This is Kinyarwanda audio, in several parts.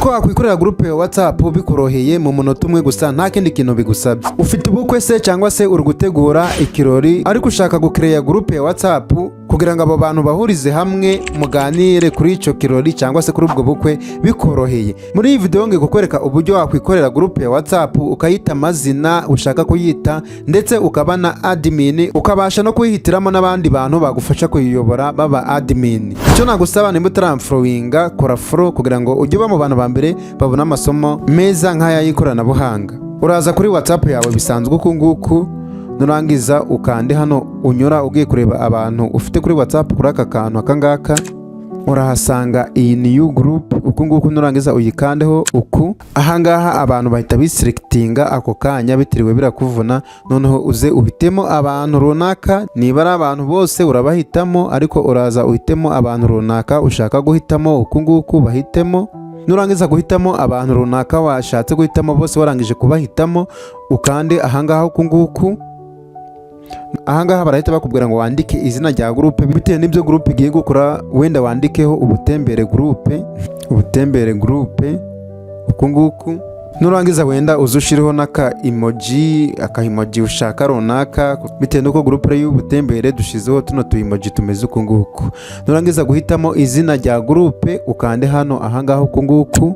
nuko wakwikorera groupe ya WhatsApp bikoroheye mu munota umwe gusa nta kindi kintu bigusabye. Ufite ubukwe se cyangwa se uri gutegura ikirori ariko ushaka gucreate groupe ya WhatsApp kugira ngo abo bantu bahurize hamwe muganire kuri ico kirori cyangwa se kuri ubwo bukwe bikoroheye. Muri iyi video ngiye kukwereka uburyo wakwikorera groupe ya WhatsApp ukayita amazina ushaka kuyita ndetse ukaba na admin ukabasha no kuyihitiramo n'abandi bantu bagufasha kuyiyobora baba admin. Icyo nagusaba nimba utaramfollowinga kora follow kugira ngo ujye mu bantu ba mbere babona amasomo meza nk'aya y'ikoranabuhanga. Uraza kuri WhatsApp yawe bisanzwe uku nguku nurangiza ukande hano unyura ugiye kureba abantu ufite kuri WhatsApp kuri aka kantu akangaka urahasanga iyi new group uku nguku nurangiza uyikandeho uku. Ahangaha abantu bahita biselectinga ako kanya bitiriwe birakuvuna, noneho uze uhitemo abantu runaka. Niba ari abantu bose urabahitamo ariko uraza uhitemo abantu runaka ushaka guhitamo uku nguku bahitemo. Nurangiza guhitamo abantu runaka washatse guhitamo bose warangije kubahitamo ukande ahangaha uku nguku. Ahangaha barahita bakubwira ngo wandike izina rya groupe bitewe n'ibyo groupe igiye gukora, wenda wandikeho ubutembere groupe uku nguku. Nurangiza wenda uzushireho naka emoji ushaka runaka bitewe nuko groupe y'ubutembere dushizeho tuno tu emoji tumeze uku nguku. Nurangiza guhitamo izina rya groupe ukande hano ahangaha uku nguku.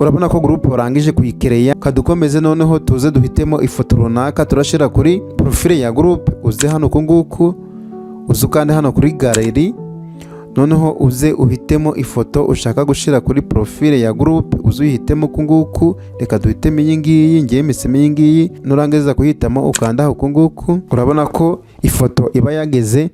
Urabona ko groupe warangije kuyikereya. Kadukomeze noneho tuze duhitemo ifoto runaka turashira kuri profile ya groupe. Uze hano uku nguku uzukande hano kuri gallery, noneho uze uhitemo ifoto ushaka gushira kuri profile ya groupe uzuyihitemo uku nguku. Reka duhitemo iyi ngiyi, ngiye misemo iyi ngiyi. Nurangiza kuhitamo ukanda uku nguku. Urabona ko ifoto iba yageze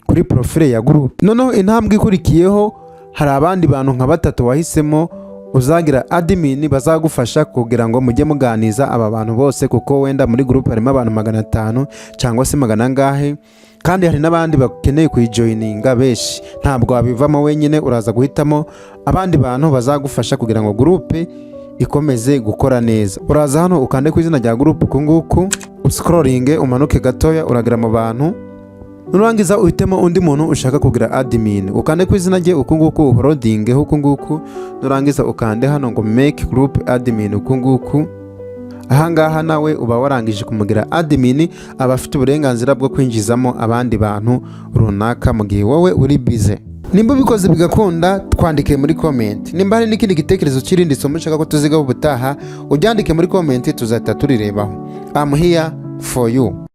kuri profile ya groupe. Noneho intambwe ikurikiyeho hari abandi bantu nka batatu wahisemo uzagira admin bazagufasha kugira ngo mujye muganiza aba bantu bose, kuko wenda muri groupe harimo abantu 500 cyangwa se 100 ngahe, kandi hari n'abandi bakeneye kuyijoininga beshi. Ntabwo wabivamo wenyine, uraza guhitamo abandi bantu bazagufasha kugira ngo groupe ikomeze gukora neza. Uraza hano ukande ku izina rya groupe uku nguku, uscrollinge umanuke gatoya uragira mu bantu. Nurangiza uhitemo undi muntu ushaka kugira admin ukande ku izina rye uku nguku, holdinge uku nguku. Nurangiza ukande hano ngo make group admin uku nguku. Ahangaha nawe uba warangije kumugira admin, abafite uburenganzira bwo kwinjizamo abandi bantu runaka mu gihe wowe uri busy. Nimba bikoze bigakunda twandike muri comment. Nimba hari n'ikindi gitekerezo kirindi somo ushaka ko tuzigaho ubutaha ubyandike muri comment tuzahita turirebaho. I'm here for you.